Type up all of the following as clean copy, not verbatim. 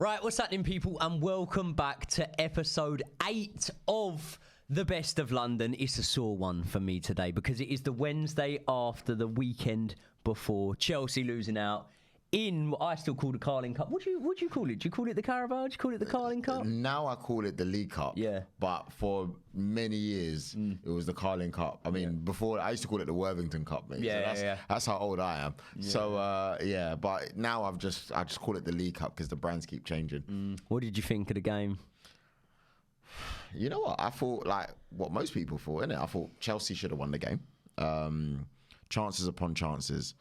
Right, what's happening, people, and welcome back to episode 8 of The Best of London. It's a sore one for me today because it is the Wednesday after the weekend before Chelsea losing out in what I still call the Carling Cup. What do you call it? Do you call it the Carabao? Do you call it the Carling Cup? Now I call it the League Cup. Yeah. But for many years, it was the Carling Cup. I mean, before, I used to call it the Worthington Cup, mate. Yeah, so that's how old I am. Yeah. So, but now I just call it the League Cup because the brands keep changing. What did you think of the game? You know what? I thought, like, what most people thought, innit? I thought Chelsea should have won the game. Chances upon chances.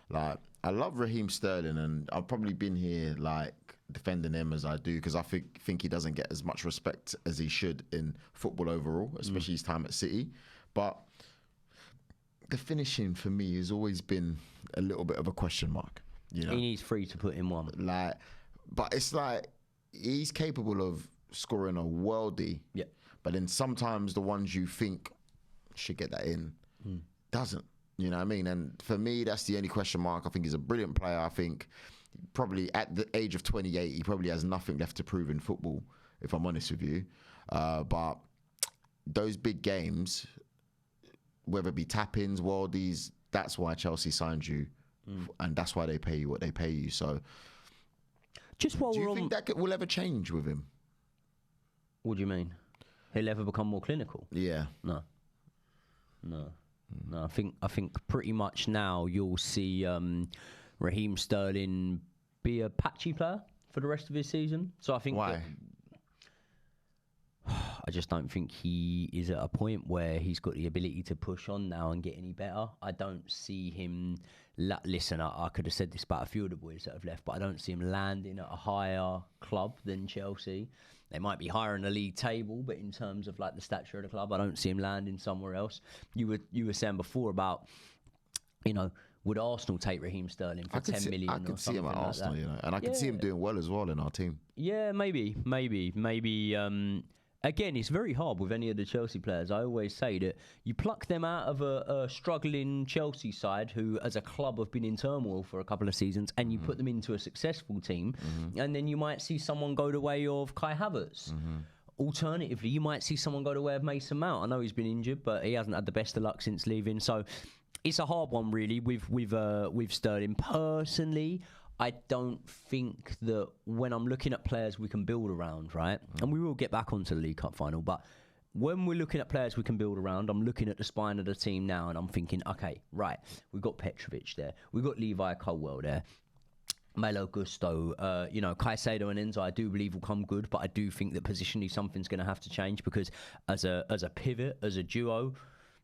Like, I love Raheem Sterling, and I've probably been here, like, defending him as I do, because I think he doesn't get as much respect as he should in football overall, especially his time at City. But the finishing, for me, has always been a little bit of a question mark. You know? He needs 3 to put in 1. Like, but it's like, he's capable of scoring a worldie. Yeah. But then sometimes the ones you think should get that in doesn't. You know what I mean? And for me, that's the only question mark. I think he's a brilliant player. I think probably at the age of 28, he probably has nothing left to prove in football, if I'm honest with you. But those big games, whether it be tap-ins, worldies, that's why Chelsea signed you. And that's why they pay you what they pay you. So Just while do we're you on... think that will ever change with him? What do you mean? He'll ever become more clinical? Yeah. No, I think pretty much now you'll see Raheem Sterling be a patchy player for the rest of his season. So I think why? I just don't think he is at a point where he's got the ability to push on now and get any better. I don't see him. Listen, I could have said this about a few of the boys that have left, but I don't see him landing at a higher club than Chelsea. They might be higher in the league table, but in terms of like the stature of the club, I don't see him landing somewhere else. You were saying before about, you know, would Arsenal take Raheem Sterling for 10 million? I could see him at like Arsenal, that? you know, and I could see him doing well as well in our team. Yeah, maybe. Again, it's very hard with any of the Chelsea players. I always say that you pluck them out of a struggling Chelsea side who, as a club, have been in turmoil for a couple of seasons, and you put them into a successful team, and then you might see someone go the way of Kai Havertz. Alternatively, you might see someone go the way of Mason Mount. I know he's been injured, but he hasn't had the best of luck since leaving. So it's a hard one, really, with Sterling. Personally, I don't think that when I'm looking at players we can build around, right? And we will get back onto the League Cup final, but when we're looking at players we can build around, I'm looking at the spine of the team now and I'm thinking, okay, right, we've got Petrovic there. We've got Levi Colwell there. Malo Gusto, Caicedo and Enzo, I do believe will come good, but I do think that positionally something's going to have to change because as a pivot, as a duo,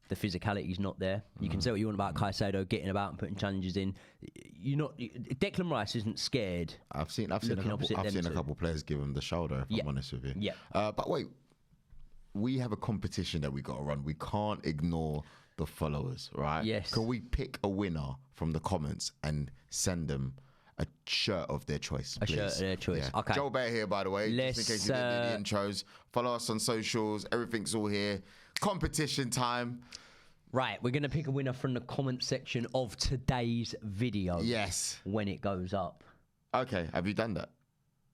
the physicality is not there. You can say what you want about Caicedo getting about and putting challenges in. Declan Rice isn't scared. I've seen a couple players give him the shoulder. If I'm honest with you. Yeah. But wait, we have a competition that we got to run. We can't ignore the followers, right? Yes. Can we pick a winner from the comments and send them a shirt of their choice, please? A shirt of their choice. Yeah. Okay. Joel Beya here, by the way. Just in case you didn't do the intros. Follow us on socials. Everything's all here. Competition time. Right, we're going to pick a winner from the comment section of today's video. Yes. When it goes up. Okay, have you done that?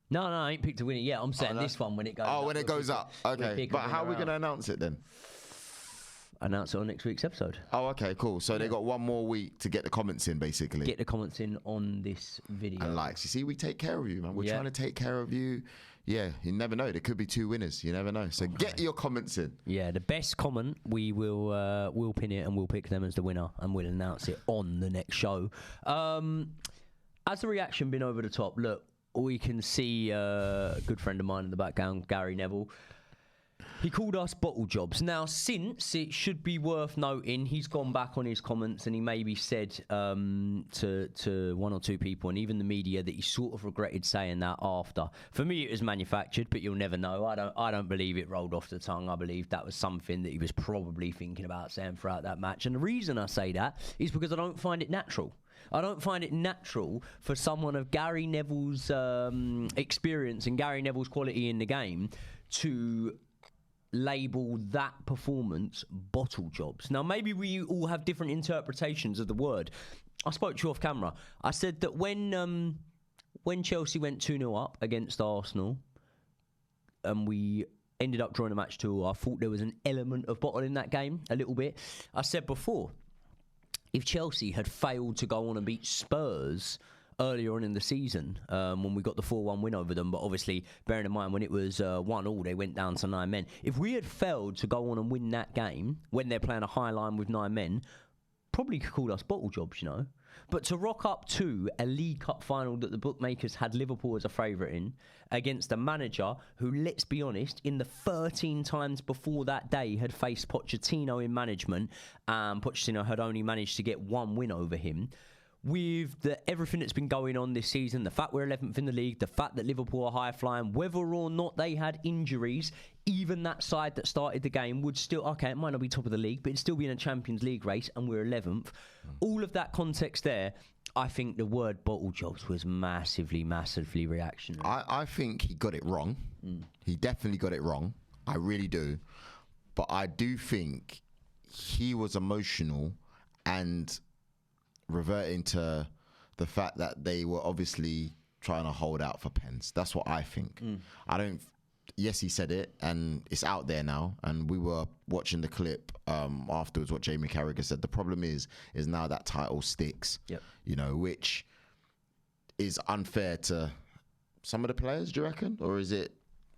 No, I ain't picked a winner yet. I'm saying this one when it goes up. Oh, when it goes up. Okay, but how are we going to announce it then? Announce it on next week's episode. Oh, okay, cool. So they got one more week to get the comments in, basically. Get the comments in on this video. And likes. You see, we take care of you, man. We're trying to take care of you. Yeah, you never know. There could be 2 winners. You never know. So get your comments in. Yeah, the best comment, we'll pin it and we'll pick them as the winner and we'll announce it on the next show. Has the reaction been over the top? Look, we can see a good friend of mine in the background, Gary Neville. He called us bottle jobs. Now, since it should be worth noting, he's gone back on his comments and he maybe said to 1 or 2 people and even the media that he sort of regretted saying that after. For me, it was manufactured, but you'll never know. I don't believe it rolled off the tongue. I believe that was something that he was probably thinking about saying throughout that match. And the reason I say that is because I don't find it natural. I don't find it natural for someone of Gary Neville's experience and Gary Neville's quality in the game to label that performance bottle jobs. Now, maybe we all have different interpretations of the word. I spoke to you off camera. I said that when when Chelsea went 2-0 up against Arsenal, and we ended up drawing the match 2-2, I thought there was an element of bottle in that game, a little bit. I said before, if Chelsea had failed to go on and beat Spurs earlier on in the season, when we got the 4-1 win over them, but obviously, bearing in mind, when it was 1-1, they went down to 9 men. If we had failed to go on and win that game, when they're playing a high line with 9 men, probably could call us bottle jobs, you know. But to rock up to a League Cup final that the bookmakers had Liverpool as a favourite in, against a manager who, let's be honest, in the 13 times before that day had faced Pochettino in management, and Pochettino had only managed to get 1 win over him. With everything that's been going on this season, the fact we're 11th in the league, the fact that Liverpool are high flying, whether or not they had injuries, even that side that started the game would still, okay, it might not be top of the league, but it'd still be in a Champions League race, and we're 11th. All of that context there, I think the word bottle jobs was massively, massively reactionary. I think he got it wrong. He definitely got it wrong. I really do. But I do think he was emotional and reverting to the fact that they were obviously trying to hold out for pens. That's what I think. I don't. Yes, he said it, and it's out there now. And we were watching the clip afterwards. What Jamie Carragher said. The problem is now that title sticks. Yep. You know, which is unfair to some of the players. Do you reckon, or is it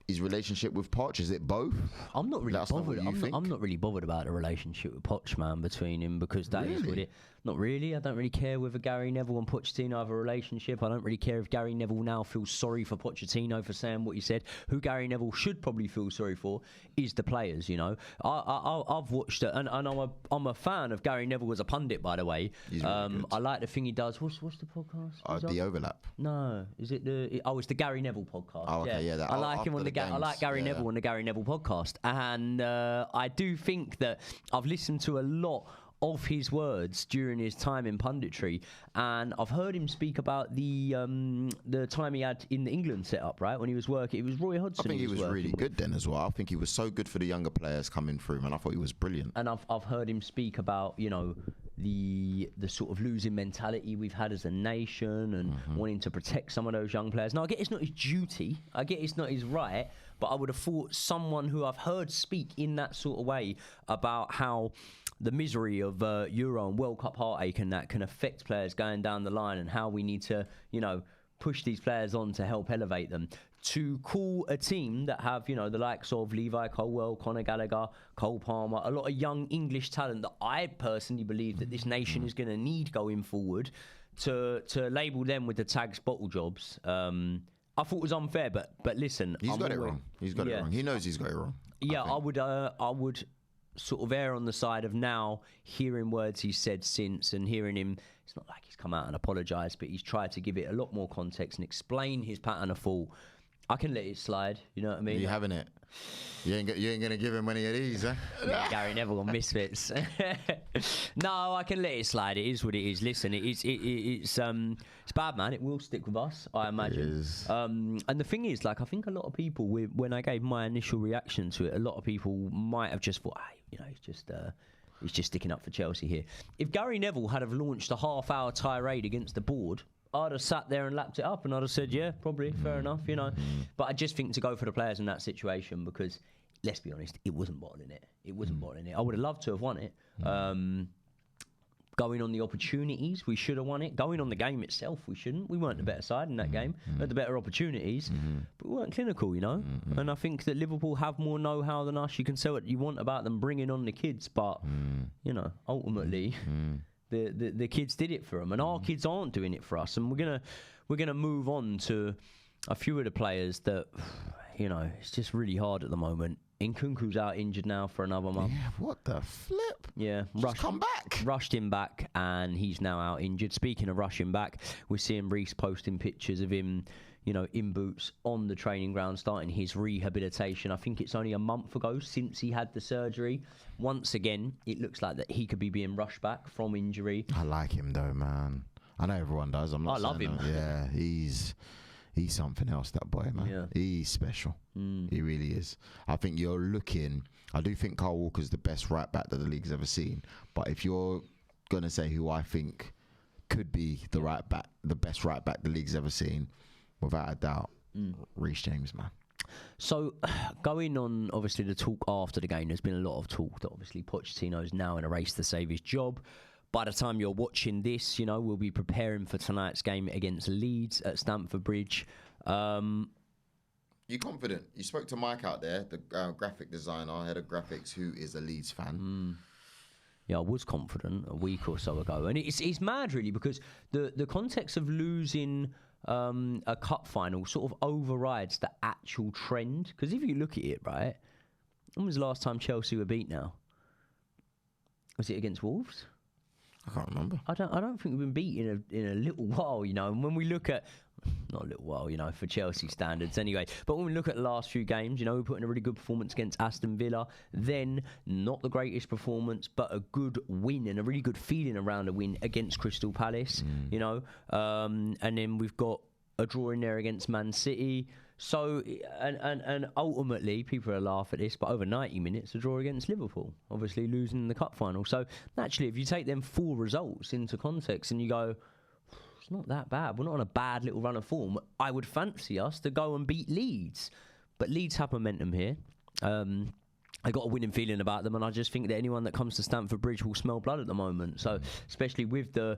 his relationship with Poch? Is it both? I'm not really bothered. I'm not really bothered about the relationship with Poch, man, between him, because that is what it. Not really. I don't really care whether Gary Neville and Pochettino have a relationship. I don't really care if Gary Neville now feels sorry for Pochettino for saying what he said. Who Gary Neville should probably feel sorry for is the players, you know. I've watched it, and I'm a fan of Gary Neville as a pundit, by the way. He's really good. I like the thing he does. What's the podcast? The Overlap. No, is it it's the Gary Neville podcast. Oh, okay, yeah. I like him on I like Gary Neville on the Gary Neville podcast, and I do think that I've listened to a lot of his words during his time in punditry, and I've heard him speak about the time he had in the England setup, right, when he was working. It was Roy Hodgson. I think he was really good then as well. I think he was so good for the younger players coming through, man. I thought he was brilliant. And I've heard him speak about, you know, the sort of losing mentality we've had as a nation, and wanting to protect some of those young players. Now, I get it's not his duty. I get it's not his right. But I would have thought someone who I've heard speak in that sort of way about how the misery of Euro and World Cup heartache and that can affect players going down the line, and how we need to, you know, push these players on to help elevate them. To call a team that have, you know, the likes of Levi Colwill, Conor Gallagher, Cole Palmer, a lot of young English talent that I personally believe that this nation is going to need going forward, to label them with the tags bottle jobs, I thought it was unfair. But listen, he's got it wrong. He's got it wrong. He knows he's got it wrong. Yeah, I would sort of err on the side of now hearing words he's said since, and hearing him. It's not like he's come out and apologised, but he's tried to give it a lot more context and explain his pattern of thought. I can let it slide, you know what I mean? You having it? You ain't going to give him any of these, huh? Gary Neville on Misfits. No, I can let it slide. It is what it is. Listen, it's bad, man. It will stick with us, I imagine. It is. And the thing is, like, I think a lot of people, when I gave my initial reaction to it, a lot of people might have just thought, hey, you know, he's just sticking up for Chelsea here. If Gary Neville had have launched a half-hour tirade against the board, I'd have sat there and lapped it up, and I'd have said, yeah, probably, fair enough, you know. But I just think to go for the players in that situation, because, let's be honest, it wasn't bottling it. It wasn't bottling it. I would have loved to have won it. Going on the opportunities, we should have won it. Going on the game itself, we shouldn't. We weren't the better side in that game. We had the better opportunities, but we weren't clinical, you know. And I think that Liverpool have more know-how than us. You can say what you want about them bringing on the kids, but, you know, ultimately... The kids did it for them, and our kids aren't doing it for us. And we're gonna move on to a few of the players that, you know, it's just really hard at the moment. Nkunku's out injured now for another month. Yeah, what the flip? Yeah, come back. Rushed him back, and he's now out injured. Speaking of rushing back, we're seeing Reece posting pictures of him, you know, in boots on the training ground, starting his rehabilitation. I think it's only a month ago since he had the surgery. Once again, it looks like that he could be being rushed back from injury. I like him though, man. I know everyone does. I love him. Yeah, he's something else, that boy, man. Yeah. He's special. He really is. I think I do think Kyle Walker's the best right back that the league's ever seen. But if you're going to say who I think could be the right back, the best right back the league's ever seen, without a doubt, Reece James, man. So, going on, obviously, the talk after the game, there's been a lot of talk that obviously Pochettino is now in a race to save his job. By the time you're watching this, you know, we'll be preparing for tonight's game against Leeds at Stamford Bridge. You confident? You spoke to Mike out there, the graphic designer, head of graphics, who is a Leeds fan. Yeah, I was confident a week or so ago. And it's mad, really, because the context of losing a cup final sort of overrides the actual trend. Because if you look at it, right, when was the last time Chelsea were beat now? Was it against Wolves? I can't remember. I don't think we've been beat in a little while, you know. And when we look at, not a little while, you know, for Chelsea standards anyway, but when we look at the last few games, you know, we put in a really good performance against Aston Villa, then not the greatest performance, but a good win and a really good feeling around a win against Crystal Palace, you know. And then we've got a draw in there against Man City. So, and ultimately, people are laugh at this, but over 90 minutes, a draw against Liverpool, obviously losing in the cup final. So, naturally, if you take them 4 results into context and you go, it's not that bad, we're not on a bad little run of form, I would fancy us to go and beat Leeds. But Leeds have momentum here. I got a winning feeling about them, and I just think that anyone that comes to Stamford Bridge will smell blood at the moment. So, especially with the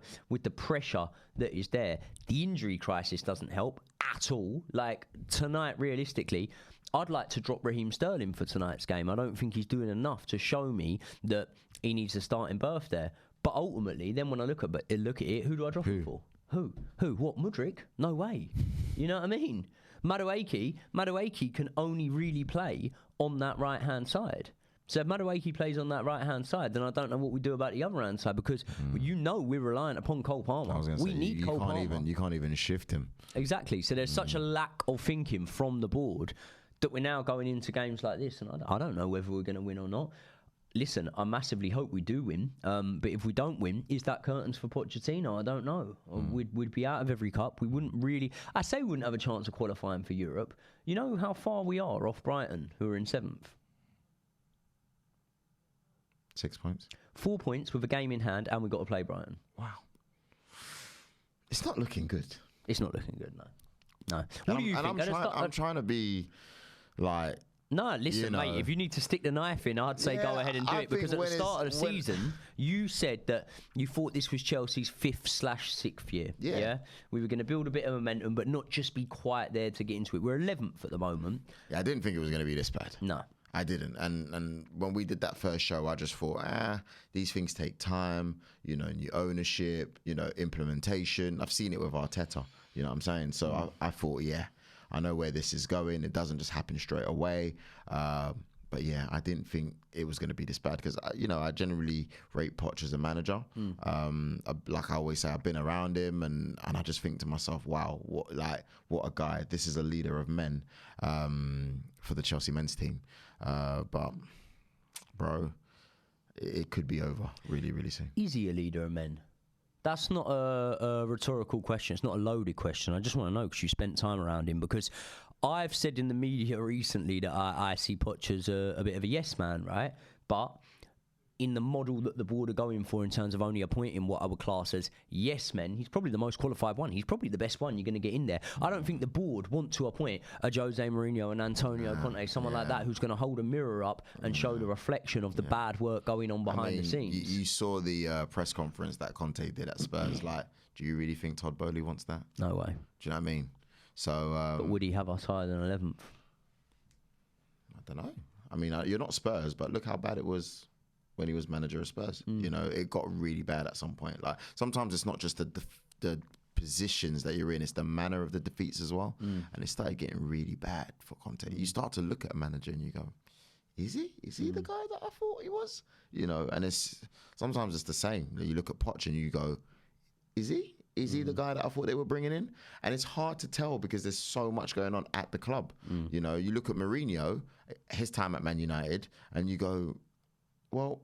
pressure that is there, the injury crisis doesn't help at all. Like tonight, realistically, I'd like to drop Raheem Sterling for tonight's game. I don't think he's doing enough to show me that he needs a starting berth there. But ultimately, then when I look at it, who do I drop him for? Who? What? Mudryk? No way. You know what I mean? Madueke can only really play on that right-hand side. So if Madueke plays on that right-hand side, then I don't know what we do about the other-hand side, because you know we're reliant upon Cole Palmer. We need Cole Palmer. You can't even shift him. Exactly. So there's such a lack of thinking from the board that we're now going into games like this, and I don't know whether we're going to win or not. Listen, I massively hope we do win, but if we don't win, is that curtains for Pochettino? I don't know. We'd be out of every cup. We wouldn't really... I say we wouldn't have a chance of qualifying for Europe. You know how far we are off Brighton, who are in 7th? 6 points. 4 points with a game in hand, and we've got to play Brighton. Wow. It's not looking good. It's not looking good, no. What do you think? I'm trying to be like... No, listen, mate, if you need to stick the knife in, I'd say go ahead and do it. Because at the start of the season, you said that you thought this was Chelsea's 5th/6th year. Yeah? We were going to build a bit of momentum, but not just be quite there to get into it. We're 11th at the moment. Yeah, I didn't think it was going to be this bad. No. I didn't. And when we did that first show, I just thought, these things take time, you know, new ownership, you know, implementation. I've seen it with Arteta, you know what I'm saying? So I thought, I know where this is going. It doesn't just happen straight away. But yeah, I didn't think it was going to be this bad because, you know, I generally rate Poch as a manager. Like I always say, I've been around him and I just think to myself, wow, what a guy. This is a leader of men for the Chelsea men's team. But, bro, it could be over really, really soon. Is he a leader of men? That's not a rhetorical question. It's not a loaded question. I just want to know because you spent time around him. Because I've said in the media recently that I see Poch as a bit of a yes man, right? But in the model that the board are going for in terms of only appointing what I would class as yes men, he's probably the most qualified one. He's probably the best one you're going to get in there. I don't think the board want to appoint a Jose Mourinho and Antonio Conte, someone like that who's going to hold a mirror up and show the reflection of the bad work going on behind the scenes. You saw the press conference that Conte did at Spurs. Like, do you really think Todd Bowley wants that? No way. Do you know what I mean? So, but would he have us higher than 11th? I don't know. I mean, you're not Spurs, but look how bad it was when he was manager of Spurs. You know, it got really bad at some point. Like, sometimes it's not just the positions that you're in, it's the manner of the defeats as well. And it started getting really bad for Conte. You start to look at a manager and you go, is he? Is he the guy that I thought he was? You know, and sometimes it's the same. You look at Poch and you go, is he? Is he the guy that I thought they were bringing in? And it's hard to tell because there's so much going on at the club. You know, you look at Mourinho, his time at Man United, and you go, well,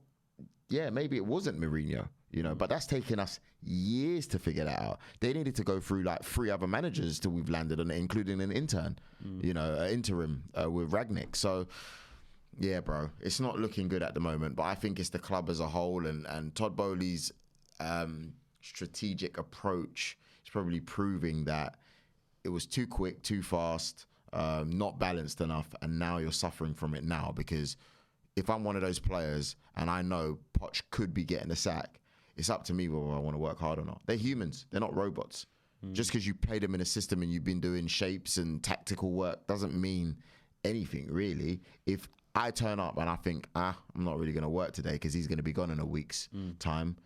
yeah, maybe it wasn't Mourinho, you know, but that's taken us years to figure that out. They needed to go through like 3 other managers till we've landed on it, including an intern, you know, interim with Ragnick. So, yeah, bro, it's not looking good at the moment, but I think it's the club as a whole and Todd Bowley's strategic approach is probably proving that it was too quick, too fast, not balanced enough, and now you're suffering from it now. Because if I'm one of those players and I know Poch could be getting a sack, it's up to me whether I want to work hard or not. They're humans. They're not robots. Just because you play them in a system and you've been doing shapes and tactical work doesn't mean anything, really. If I turn up and I think, I'm not really going to work today because he's going to be gone in a week's time,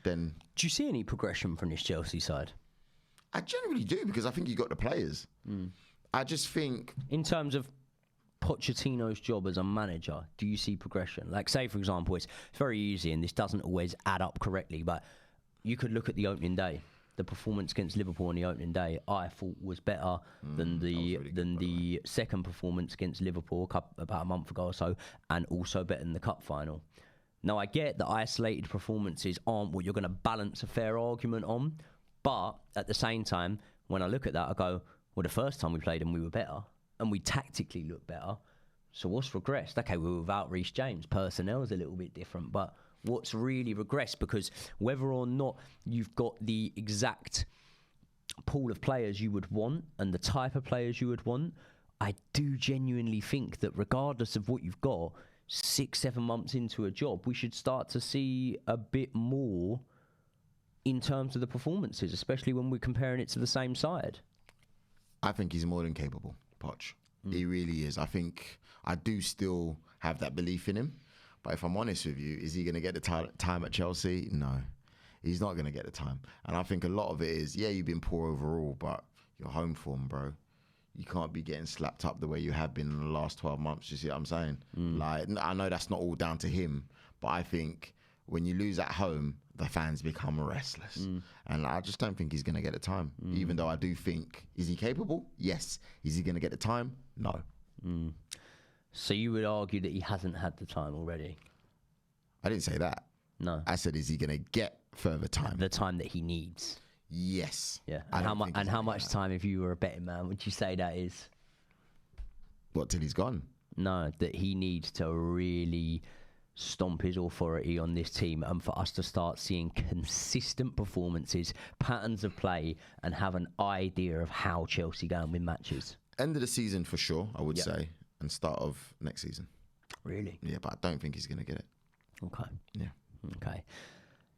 then... Do you see any progression from this Chelsea side? I generally do, because I think you got the players. I just think... In terms of Pochettino's job as a manager, do you see progression? Like, say, for example, it's very easy and this doesn't always add up correctly, but you could look at the opening day. The performance against Liverpool on the opening day, I thought was better than the second performance against Liverpool about a month ago or so, and also better than the cup final. Now, I get that isolated performances aren't what you're going to balance a fair argument on, but at the same time, when I look at that, I go, well, the first time we played them, we were better, and we tactically looked better. So what's regressed? Okay, we were without Reece James. Personnel is a little bit different, but what's really regressed? Because whether or not you've got the exact pool of players you would want and the type of players you would want, I do genuinely think that regardless of what you've got, 6-7 months into a job, we should start to see a bit more in terms of the performances, especially when we're comparing it to the same side. I think he's more than capable, Poch. He really is. I think I do still have that belief in him. But if I'm honest with you, is he going to get the time at Chelsea? No, he's not going to get the time. And I think a lot of it is, yeah, you've been poor overall, but your home form, bro. You can't be getting slapped up the way you have been in the last 12 months. You see what I'm saying? Like, I know that's not all down to him, but I think when you lose at home, the fans become restless. And I just don't think he's going to get the time. Even though I do think, is he capable? Yes. Is he going to get the time? No. So you would argue that he hasn't had the time already? I didn't say that. No. I said, is he going to get further time? The time that he needs? Yes. Yeah. And how much time, if you were a betting man, would you say that is? What, till he's gone? No, that he needs to really stomp his authority on this team and for us to start seeing consistent performances, patterns of play, and have an idea of how Chelsea go and win matches. End of the season for sure, I would say, and start of next season. Really? Yeah, but I don't think he's going to get it. Okay. Yeah. Okay.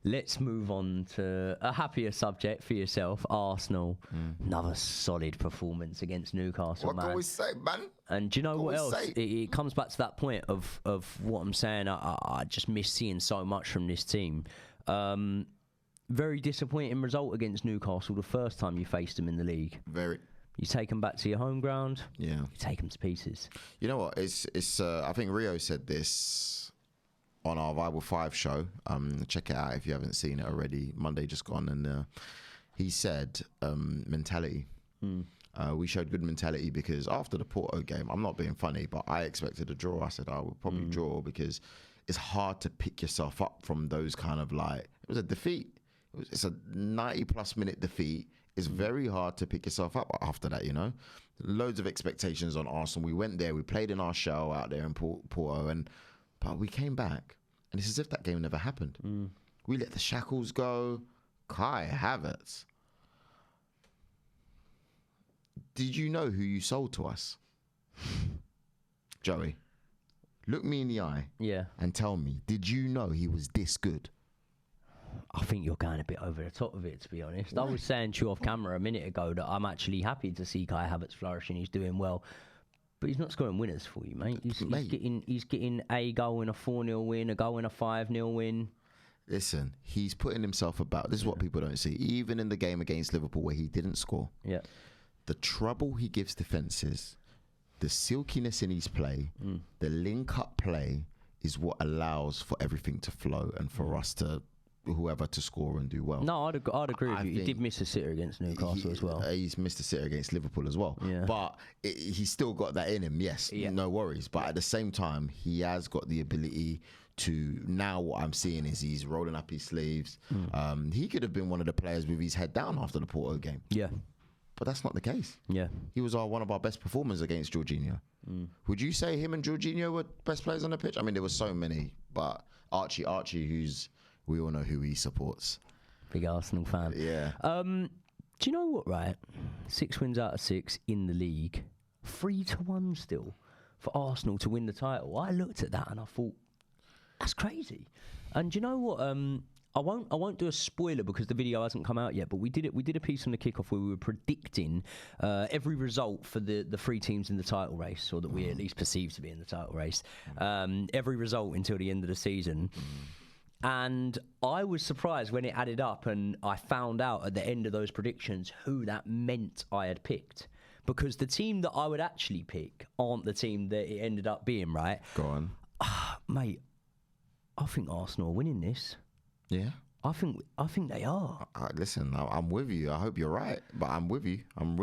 Let's move on to a happier subject for yourself, Arsenal. Another solid performance against Newcastle, What can we say, man? And do you know what else? It comes back to that point of what I'm saying. I just miss seeing so much from this team. Very disappointing result against Newcastle the first time you faced them in the league. Very. You take them back to your home ground. Yeah. You take them to pieces. You know what? It's. I think Rio said this on our Bible 5 show. Check it out if you haven't seen it already. Monday just gone, and he said mentality. We showed good mentality because after the Porto game, I'm not being funny, but I expected a draw. I said I would probably draw because it's hard to pick yourself up from those kind of like, it was a defeat. It's a 90+ minute defeat. It's very hard to pick yourself up after that, you know. Loads of expectations on Arsenal. We went there, we played in our shell out there in Porto, but we came back, and it's as if that game never happened. We let the shackles go. Kai Havertz. Did you know who you sold to us? Joey, look me in the eye and tell me, did you know he was this good? I think you're going a bit over the top of it, to be honest. I was saying to you off camera a minute ago that I'm actually happy to see Kai Havertz flourishing. He's doing well. But he's not scoring winners for you, mate. He's getting a goal in a 4-0 win, a goal in a 5-0 win. Listen, he's putting himself about. This is what people don't see. Even in the game against Liverpool where he didn't score. Yeah. The trouble he gives defences, the silkiness in his play, the link-up play is what allows for everything to flow and for us to, whoever to score and do well. No, I'd agree with you. He did miss a sitter against Newcastle as well. He's missed a sitter against Liverpool as well. Yeah. But he's still got that in him, yes, no worries. But at the same time, he has got the ability to, now what I'm seeing is he's rolling up his sleeves. He could have been one of the players with his head down after the Porto game. Yeah. But that's not the case. Yeah. He was one of our best performers against Jorginho. Would you say him and Jorginho were best players on the pitch? I mean, there were so many, but Archie, we all know who he supports. Big Arsenal fan. Yeah. Do you know what, right? 6 wins out of 6 in the league. 3-1 still for Arsenal to win the title. I looked at that and I thought, that's crazy. And do you know what? I won't do a spoiler because the video hasn't come out yet, but we did a piece on the kickoff where we were predicting every result for the 3 teams in the title race, or that we at least perceive to be in the title race. Every result until the end of the season. And I was surprised when it added up and I found out at the end of those predictions who that meant I had picked. Because the team that I would actually pick aren't the team that it ended up being, right? Go on. Mate, I think Arsenal are winning this. Yeah. I think they are. Listen, I'm with you. I hope you're right, but I'm with you. I'm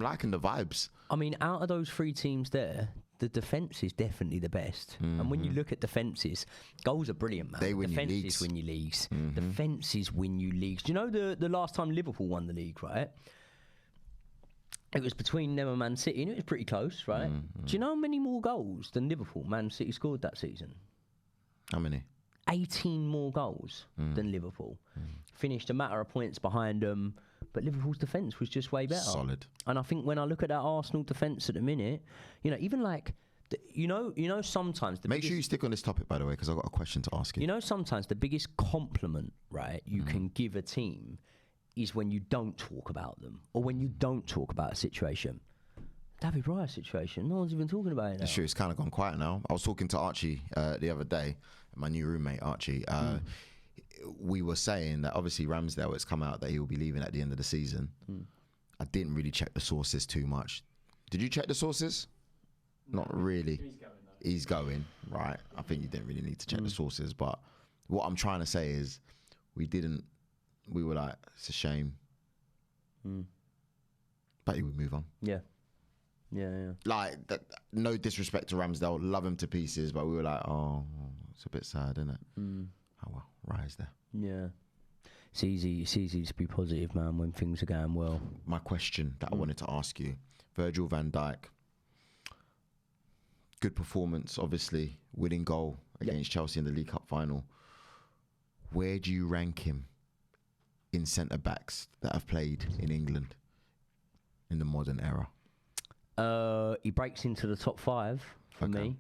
liking the vibes. I mean, out of those 3 teams there, the defence is definitely the best. And when you look at defences, goals are brilliant, man. They win you Defences leagues. win you leagues. Defences win you leagues. Do you know the last time Liverpool won the league, right? It was between them and Man City, and it was pretty close, right? Do you know how many more goals than Liverpool Man City scored that season? How many? 18 more goals than Liverpool. Finished a matter of points behind them, but Liverpool's defence was just way better. Solid. And I think when I look at that Arsenal defence at the minute, even like, sometimes Make sure you stick on this topic, by the way, because I've got a question to ask you. You know, sometimes the biggest compliment, right, you can give a team is when you don't talk about them, or when you don't talk about a situation. David Raya's situation, no one's even talking about it now. It's true, it's kind of gone quiet now. I was talking to Archie the other day, my new roommate Archie. We were saying that obviously Ramsdale, it's come out that he will be leaving at the end of the season. I didn't really check the sources too much. Did you check the sources? Not really. He's going, right. I think you didn't really need to check the sources, but what I'm trying to say is we were like, it's a shame. But he would move on. Yeah. Like, no disrespect to Ramsdale, love him to pieces, but we were like, oh, it's a bit sad, isn't it? Oh well, Rise there. Yeah. It's easy to be positive, man, when things are going well. My question that I wanted to ask you, Virgil van Dijk, good performance, obviously, winning goal against Chelsea in the League Cup final. Where do you rank him in centre-backs that have played in England in the modern era? He breaks into the top 5 for me.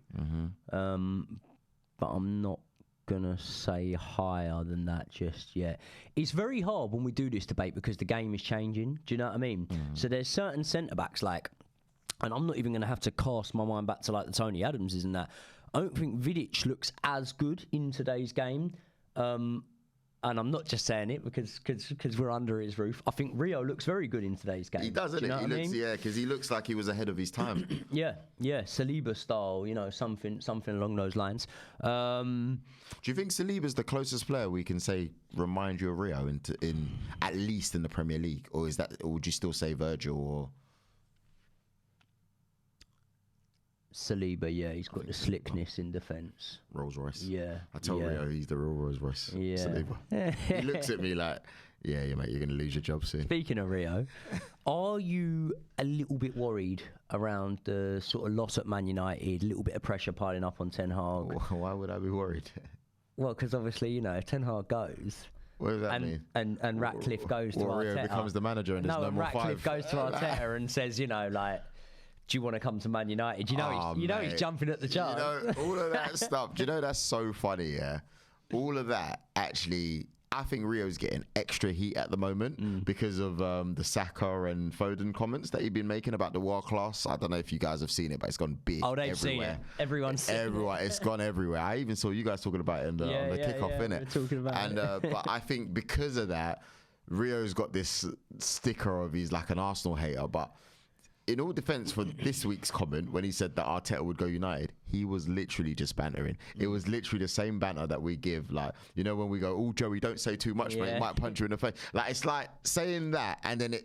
But I'm not going to say higher than that just yet. It's very hard when we do this debate because the game is changing. Do you know what I mean? So there's certain centre-backs like, and I'm not even going to have to cast my mind back to like the Tony Adamses and that. I don't think Vidic looks as good in today's game. And I'm not just saying it because we're under his roof. I think Rio looks very good in today's game. He does, doesn't he? He looks, yeah, because he looks like he was ahead of his time. yeah, Saliba style, something along those lines. Do you think Saliba's the closest player we can say remind you of Rio in at least in the Premier League, or would you still say Virgil or? Saliba, yeah, he's got the slickness in defence. Rolls Royce. Yeah. I told Rio he's the real Rolls Royce. Yeah. Saliba. He looks at me like, yeah, mate, you're going to lose your job soon. Speaking of Rio, are you a little bit worried around the sort of loss at Man United, a little bit of pressure piling up on Ten Hag? Why would I be worried? Well, because obviously, if Ten Hag goes... What does that mean? And Ratcliffe goes to Arteta. Rio becomes the manager and there's no more 5. Ratcliffe goes to Arteta and says, do you want to come to Man United? He's jumping at the chance. All of that stuff. Do you know that's so funny, yeah? All of that, actually, I think Rio's getting extra heat at the moment because of the Saka and Foden comments that he's been making about the world class. I don't know if you guys have seen it, but it's gone big everywhere. Seen it. Everyone's seen it. It's gone everywhere. I even saw you guys talking about it on the kickoff, innit? We're talking about it. But I think because of that, Rio's got this sticker of he's like an Arsenal hater, but in all defence for this week's comment, when he said that Arteta would go United, he was literally just bantering. It was literally the same banter that we give, like, when we go, oh, Joey, don't say too much, mate, he might punch you in the face. Like, it's like saying that, and then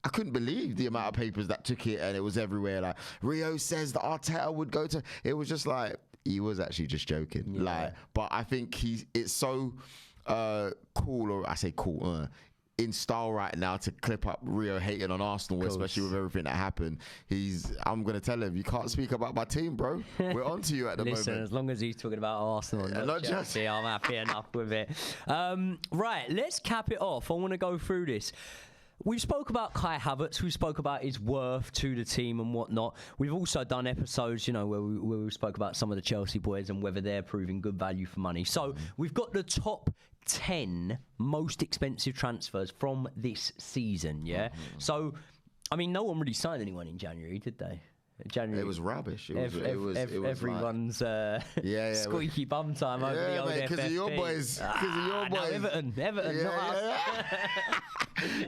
I couldn't believe the amount of papers that took it, and it was everywhere. Like, Rio says that Arteta would go to, it was just like, he was actually just joking. But I think it's so cool, or I say cool, in style right now to clip up Rio hating on Arsenal, especially with everything that happened. I'm going to tell him, you can't speak about my team, bro. We're on to you at the moment. Listen, as long as he's talking about Arsenal and not Chelsea, I'm happy enough with it. Right, let's cap it off. I want to go through this. We've spoke about Kai Havertz. We spoke about his worth to the team and whatnot. We've also done episodes, where we spoke about some of the Chelsea boys and whether they're proving good value for money. So we've got the top 10 most expensive transfers from this season, yeah? So, I mean, no one really signed anyone in January, did they? January. It was rubbish. Everyone's squeaky bum time over the old FFP. Because of your boys. No, Everton, not us.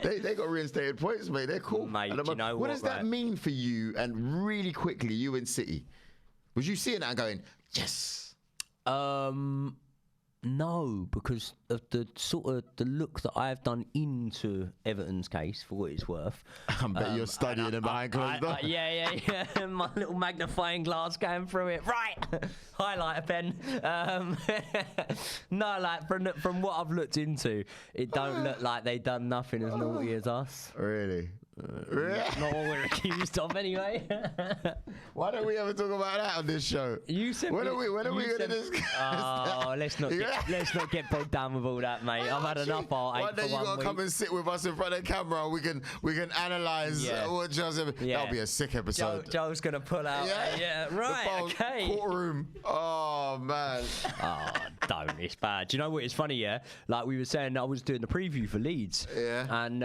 They got reinstated points, mate. They're cool. Mate, do you know what does that mean for you? And really quickly, you in City, was you seeing that and going, yes? No, because of the look that I've done into Everton's case, for what it's worth. I bet you're studying it behind closed doors. Yeah. My little magnifying glass going through it. Right, highlighter pen. No, like from what I've looked into, it don't look like they done nothing as naughty as us. Really? Not what we're accused of, anyway. Why don't we ever talk about that on this show? You said when are we going to discuss? Oh, let's not get bogged down with all that, mate. I've had enough heartache. One day you got to come and sit with us in front of the camera. We can analyse what Joel's. That'll be a sick episode. Joel's gonna pull out. Yeah, right. Okay. Courtroom. Oh man. Oh, don't. It's bad. Do you know what? It's funny, yeah. Like we were saying, I was doing the preview for Leeds. Yeah. And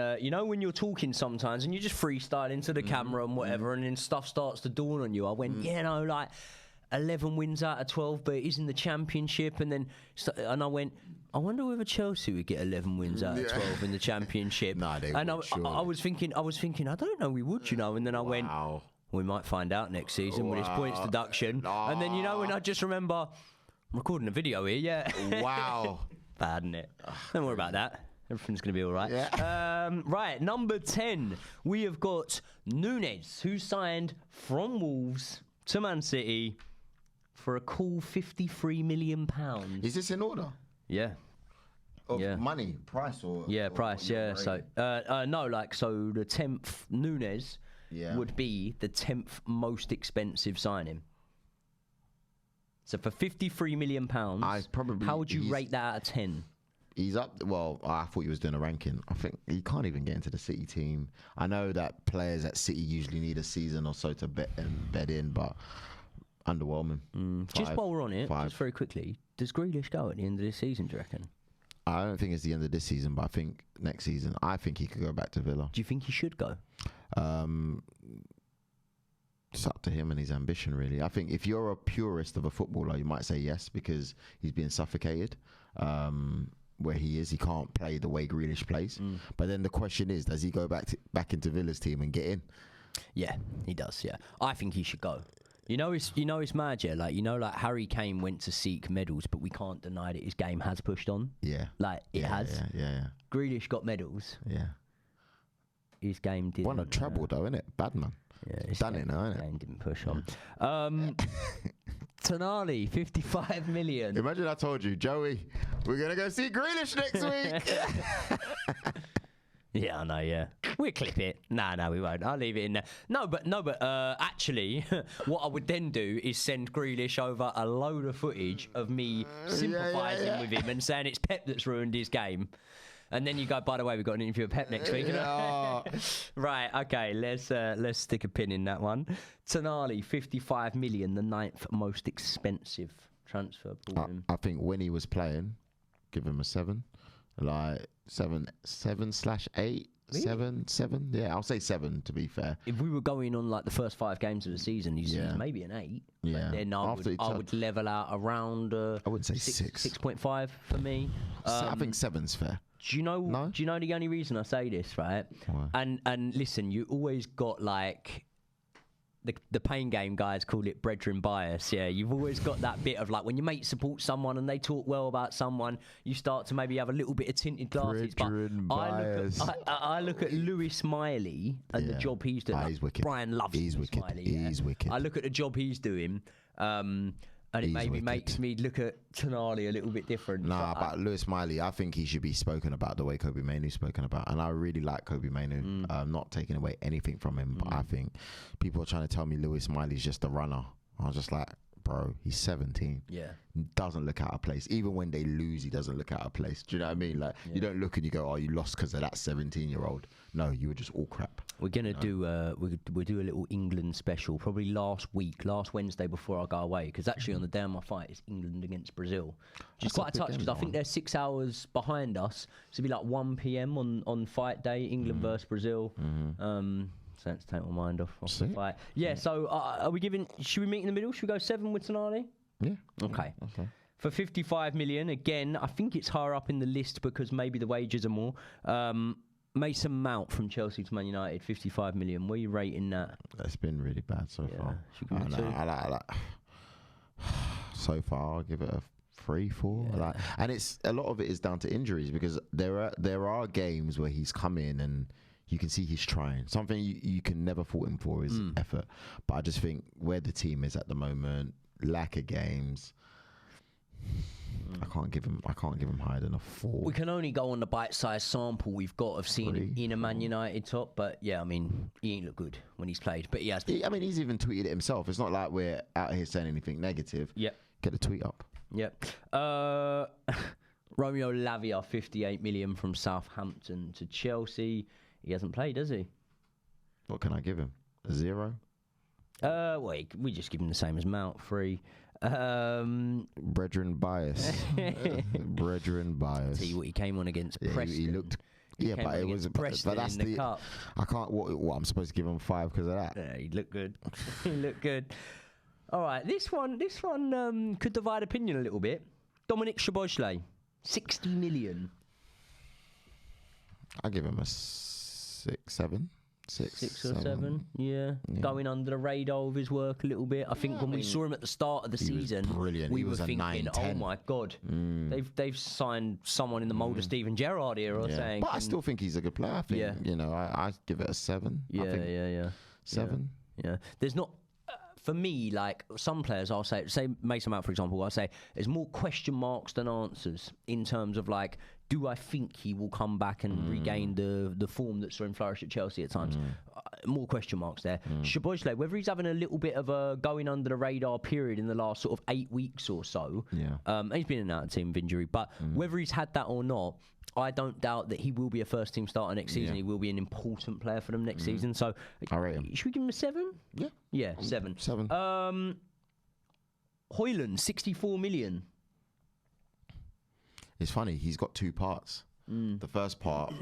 when you're talking sometimes and you just freestyle into the camera and whatever, and then stuff starts to dawn on you. I went, 11 wins out of 12, but it is in the Championship. And I went, I wonder whether Chelsea would get 11 wins out of 12 in the Championship. No, they and would, I was thinking, I don't know, we would, And then I went, we might find out next season with this points deduction. And then, when I just remember, I'm recording a video here, yeah. Wow. Bad, isn't it? Don't worry about that. Everything's going to be all right. Yeah. Right, number 10, we have got Núñez, who signed from Wolves to Man City for a cool £53 million. Is this in order? Yeah. Of money, price, or price. Yeah. So so the 10th Núñez would be the 10th most expensive signing. So for £53 million, how would you rate that out of 10? He's up. Well, I thought he was doing a ranking. I think he can't even get into the City team. I know that players at City usually need a season or so to bed in, but underwhelming. Just while we're on it, just very quickly, does Grealish go at the end of this season, do you reckon? I don't think it's the end of this season, but I think next season, I think he could go back to Villa. Do you think he should go? It's up to him and his ambition, really. I think if you're a purist of a footballer, you might say yes, because he's being suffocated. Where he can't play the way Grealish plays. But then the question is, does he go back into Villa's team and get in? Yeah, he does. Yeah, I think he should go. It's mad, yeah. Like Harry Kane went to seek medals, but we can't deny that his game has pushed on. Yeah, it has. Yeah. Grealish got medals. Yeah, his game didn't. Won a treble though, innit? Bad man. Yeah, done it now, innit? Game didn't push on. Tonali, 55 million. Imagine I told you, Joey, we're going to go see Grealish next week. Yeah, I know, yeah. We'll clip it. No, we won't. I'll leave it in there. No, but actually, what I would then do is send Grealish over a load of footage of me sympathising with him and saying it's Pep that's ruined his game. And then you go, by the way, we've got an interview with Pep next week. Right, okay, let's stick a pin in that one. Tonali, 55 million, the 9th most expensive transfer. I think when he was playing, give him a 7. Like 7/8. Really? 7. Yeah, I'll say 7 to be fair. If we were going on like the first 5 games of the season, he's maybe an 8. Yeah. But then I would level out around. I wouldn't say 6. 6.5 for me. I think 7's fair. Do you know? Do you know the only reason I say this, right? Why? And listen, you always got like the pain game guys call it brethren bias. Yeah, you've always got that bit of like when your mates support someone and they talk well about someone, you start to maybe have a little bit of tinted glasses. Brethren bias. I look at Lewis Miley and the job he's doing. He's wicked. Brian loves Lewis Miley. He's wicked. I look at the job he's doing. And it maybe makes me look at Tonali a little bit different. But Lewis Miley, I think he should be spoken about the way Kobe Mainoo's spoken about. And I really like Kobe Mainoo. Not taking away anything from him, but I think people are trying to tell me Lewis Miley's just a runner. I was just like, bro, he's 17. Yeah. Doesn't look out of place. Even when they lose, he doesn't look out of place. Do you know what I mean? Like, you don't look and you go, oh, you lost because of that 17-year-old. No, you were just all crap. We're gonna do we'll do a little England special probably last Wednesday before I go away, because actually on the day of my fight it's England against Brazil, which is quite a touch because I think they're 6 hours behind us. So it'll be like 1 p.m. on fight day, England versus Brazil. So that's take my mind off the fight. Yeah. So are we giving? Should we meet in the middle? Should we go 7 with Tonali? Yeah. Okay. For 55 million, again, I think it's higher up in the list because maybe the wages are more. Mason Mount from Chelsea to Man United, 55 million. Where are you rating that? That's been really bad so far. I like. So far, I'll give it a 3, 4. Yeah. Like, and it's a lot of it is down to injuries, because there are games where he's come in and you can see he's trying. Something you can never fault him for is effort. But I just think where the team is at the moment, lack of games. I can't give him higher than a 4. We can only go on the bite-sized sample we've got of seeing him in a Man United top, but yeah, I mean, he ain't look good when he's played, but he has. I mean, he's even tweeted it himself. It's not like we're out here saying anything negative. Yep. Get the tweet up. Yep. Romeo Lavia, 58 million from Southampton to Chelsea. He hasn't played, has he? What can I give him? A 0? Well, we just give him the same as Mount, 3. Brethren bias. Brethren bias. Tell you what, he came on against Preston. He looked. Yeah, but it was. But that's the cup. I can't. What I'm supposed to give him 5 because of that. Yeah, he looked good. He looked good. All right, this one could divide opinion a little bit. Dominic Szoboszlai, 60 million. I give him a 6, 7. 6 or 7, yeah. Going under the radar of his work a little bit. I think when we saw him at the start of the season, we were thinking, 9, oh my God, they've signed someone in the mould of Steven Gerrard here or saying. But I still think he's a good player. I think, I give it a 7. Yeah. 7. Yeah. There's not, for me, like some players, I'll say Mason Mount, for example, I'll say there's more question marks than answers in terms of like, do I think he will come back and regain the form that saw him flourish at Chelsea at times? More question marks there. Szoboszlai, whether he's having a little bit of a going under the radar period in the last sort of 8 weeks or so. Yeah. He's been in and out of the team with injury, but whether he's had that or not, I don't doubt that he will be a first team starter next season. He will be an important player for them next season. So I rate him. Should we give him a 7? Yeah. Yeah, 7. 7. Højlund, 64 million. It's funny, he's got 2 parts. The first part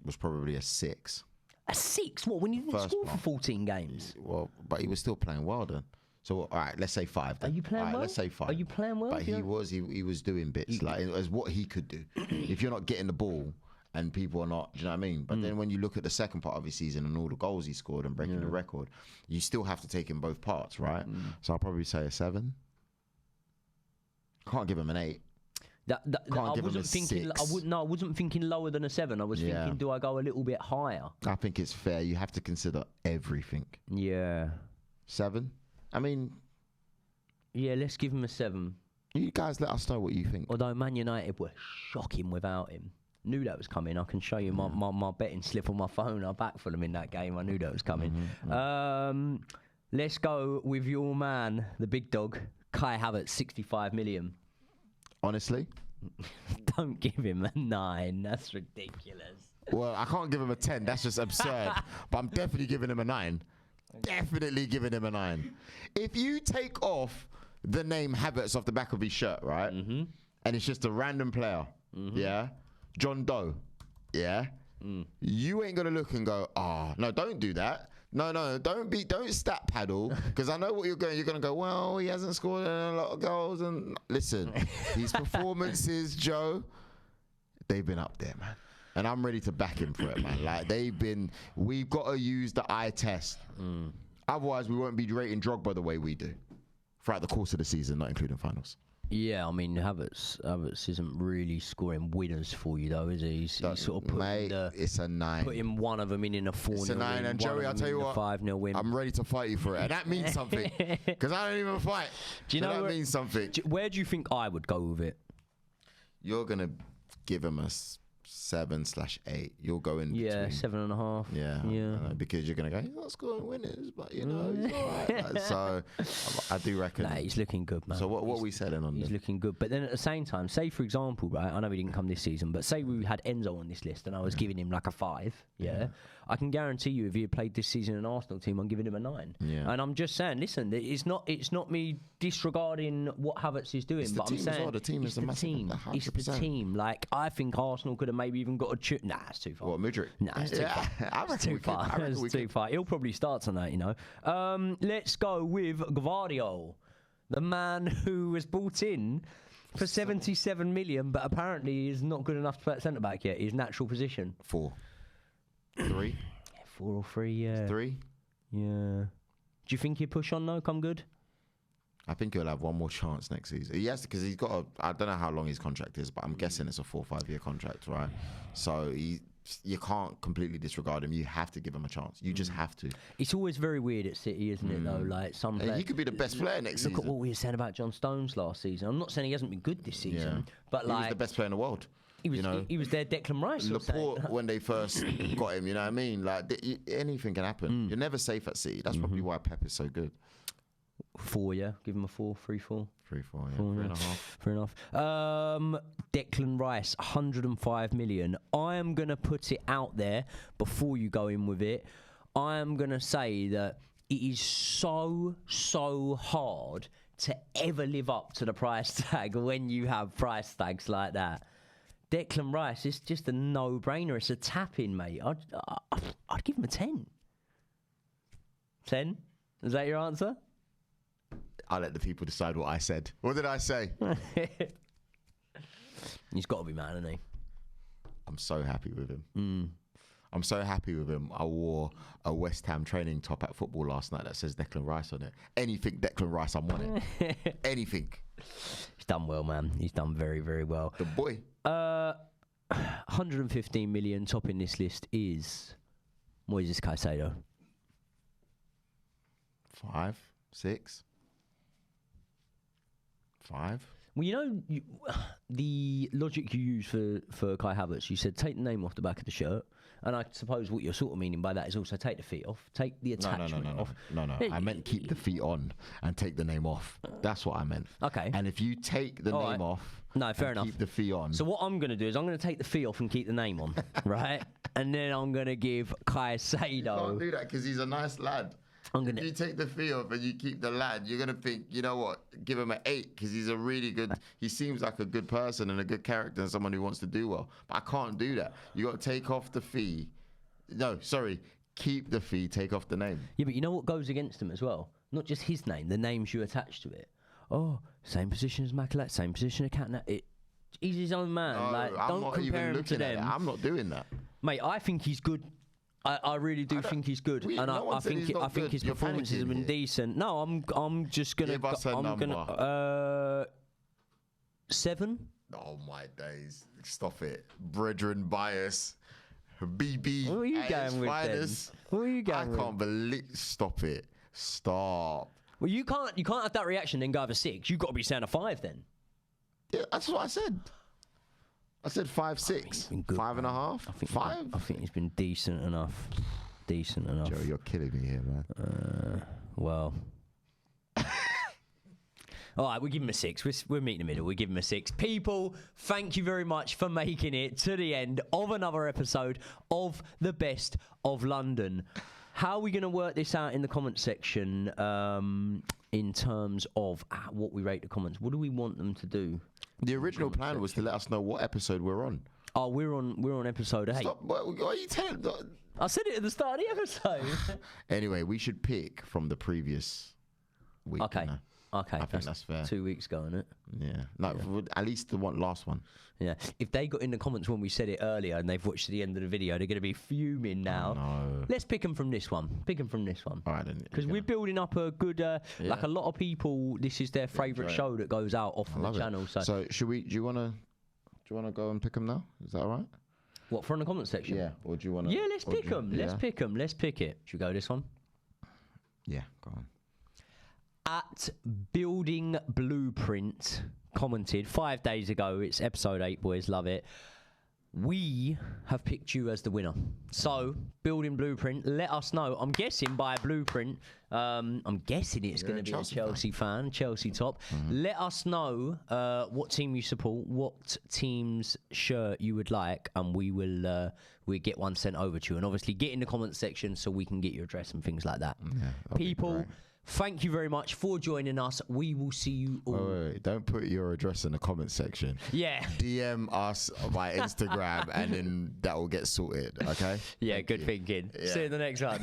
was probably a 6. A 6? What, when he didn't score for 14 games? Well, but he was still playing well then. So, all right, let's say 5 then. Are you playing well? Let's say 5. Are you playing well? But he was doing bits, like as what he could do. If you're not getting the ball and people are not, do you know what I mean? But then when you look at the second part of his season and all the goals he scored and breaking the record, you still have to take in both parts, right? So I'll probably say a 7. Can't give him an 8. I wasn't thinking. I wasn't thinking lower than a 7. I was thinking, do I go a little bit higher? I think it's fair. You have to consider everything. Yeah. 7. I mean, yeah. Let's give him a 7. You guys, let us know what you think. Although Man United were shocking without him. Knew that was coming. I can show you my betting slip on my phone. I backed for them in that game. I knew that was coming. Let's go with your man, the big dog, Kai Havertz, 65 million. Honestly, don't give him a 9. That's ridiculous. Well, I can't give him a 10. That's just absurd. But I'm definitely giving him a 9. Definitely giving him a 9. If you take off the name Havertz off the back of his shirt, right? And it's just a random player, yeah? John Doe, yeah? You ain't going to look and go, no, don't do that. No, don't stat paddle, because I know what you're going to go, well, he hasn't scored a lot of goals. And listen, his performances, Joe, they've been up there, man. And I'm ready to back him for it, man. Like, we've got to use the eye test. Otherwise, we won't be rating Drogba the way we do throughout the course of the season, not including finals. Yeah, I mean, Havertz isn't really scoring winners for you, though, is he? He's sort of putting it's a 9. Putting one of them in a 4-0 It's a 9, and Joey, I'll tell you what, 5-0 win. I'm ready to fight you for it, and that means something, because I don't even fight. Do you know that means something. Where do you think I would go with it? You're gonna give him a 7/8. You'll go in Yeah, between. 7.5. Yeah, because you're gonna go, he's not scoring winners, but he's all right. So I do reckon. Nah, he's looking good, man. So what are we selling on? He's looking good, but then at the same time, say for example, right? I know he didn't come this season, but say we had Enzo on this list, and I was giving him like a 5. Yeah, I can guarantee you, if he had played this season in an Arsenal team, I'm giving him a 9. Yeah, and I'm just saying, listen, it's not me disregarding what Havertz is doing, but I'm saying the team is the team. It's the team. Like I think Arsenal could have maybe even got a nah, it's too far. What, Mudryk? Nah, it's too far. It's too far. It's too far. He'll probably start on that, you know. Let's go with Gvardiol, the man who was brought in for 77 million, but apparently is not good enough to play at centre back yet. His natural position. 4. 3. 4 or 3. Yeah. 3. Yeah. Do you think he'll push on though? Come good. I think he'll have one more chance next season. Yes, because he's got I don't know how long his contract is, but I'm guessing it's a 4 or 5 year contract, right? So you can't completely disregard him. You have to give him a chance. You just have to. It's always very weird at City, isn't it, though? Like some players, he could be the best player next season. Look at what we were saying about John Stones last season. I'm not saying he hasn't been good this season, but he was the best player in the world. He was, he was their Declan Rice. Laporte, when they first got him, you know what I mean? Like anything can happen. You're never safe at City. That's probably why Pep is so good. 4, yeah. Give him a 4, 3, 4. 3, 4, yeah. 3.5. 3.5. Declan Rice, 105 million. I am going to put it out there before you go in with it. I am going to say that it is so hard to ever live up to the price tag when you have price tags like that. Declan Rice is just a no-brainer. It's a tap-in, mate. I'd give him a 10. 10? Is that your answer? I'll let the people decide what I said. What did I say? He's got to be mad, hasn't he? I'm so happy with him. I'm so happy with him. I wore a West Ham training top at football last night that says Declan Rice on it. Anything Declan Rice, I'm on it. Anything. He's done well, man. He's done very, very well. The boy. 115 million topping this list is Moises Caicedo. 5, 6. 5. Well, you know, the logic you use for Kai Havertz, you said take the name off the back of the shirt. And I suppose what you're sort of meaning by that is also take the feet off, take the attachment off. No. I meant keep the feet on and take the name off. That's what I meant. Okay. And if you take the name off, no, fair enough. Keep the feet on. So what I'm going to do is I'm going to take the feet off and keep the name on, right? And then I'm going to give Caicedo. You can't do that because he's a nice lad. If you take the fee off and you keep the lad, you're going to think, you know what, give him an 8 because he's a really good, he seems like a good person and a good character and someone who wants to do well. But I can't do that. You got to take off the fee. No, sorry, keep the fee, take off the name. Yeah, but you know what goes against him as well? Not just his name, the names you attach to it. Oh, same position as Macalat, same position as Catnap. He's his own man. No, like, I'm don't not compare even him to them. I'm not doing that. Mate, I think he's good. I really do think he's good, and I think his performances have been decent. No, I'm just gonna. Give us a number. Gonna, 7. Oh my days! Stop it, brethren bias. BB. What are you going with then? What are you going with? I can't believe. Stop it. Stop. Well, you can't have that reaction then go over 6. You've got to be saying a 5 then. Yeah, that's what I said. I said 5, 6, 5.5, 5. I think he's been decent enough. Decent enough. Joe, you're killing me here, man. Well. All right, we'll give him a 6. We're meeting in the middle. We'll give him a 6. People, thank you very much for making it to the end of another episode of The Best of London. How are we going to work this out in the comment section in terms of what we rate the comments? What do we want them to do? The original plan was to let us know what episode we're on. Oh, we're on episode 8. Stop. What are you telling? I said it at the start of the episode. Anyway, we should pick from the previous week. Okay. Okay, I think that's fair. 2 weeks ago, isn't it? Yeah. No, at least the last one. Yeah. If they got in the comments when we said it earlier and they've watched the end of the video, they're going to be fuming now. Oh, no. Let's pick them from this one. All right, then. Because we're building up a good, like a lot of people, this is their favourite show that goes out off of the channel. So should we? Do you want to go and pick them now? Is that all right? What, from the comment section? Yeah. Or do you want to? Yeah, let's pick them. Let's pick them. Let's pick it. Should we go this one? Yeah, go on. At Building Blueprint commented 5 days ago. It's episode 8, boys. Love it. We have picked you as the winner. So, building blueprint, let us know. I'm guessing by blueprint, I'm guessing it's going to be a Chelsea fan, Chelsea top. Let us know what team you support, what team's shirt you would like, and we'll get one sent over to you. And obviously, get in the comments section so we can get your address and things like that. Yeah, people, thank you very much for joining us. We will see you all. Wait. Don't put your address in the comment section. Yeah. DM us by Instagram and then that will get sorted, okay? Yeah, good thinking. See you in the next one.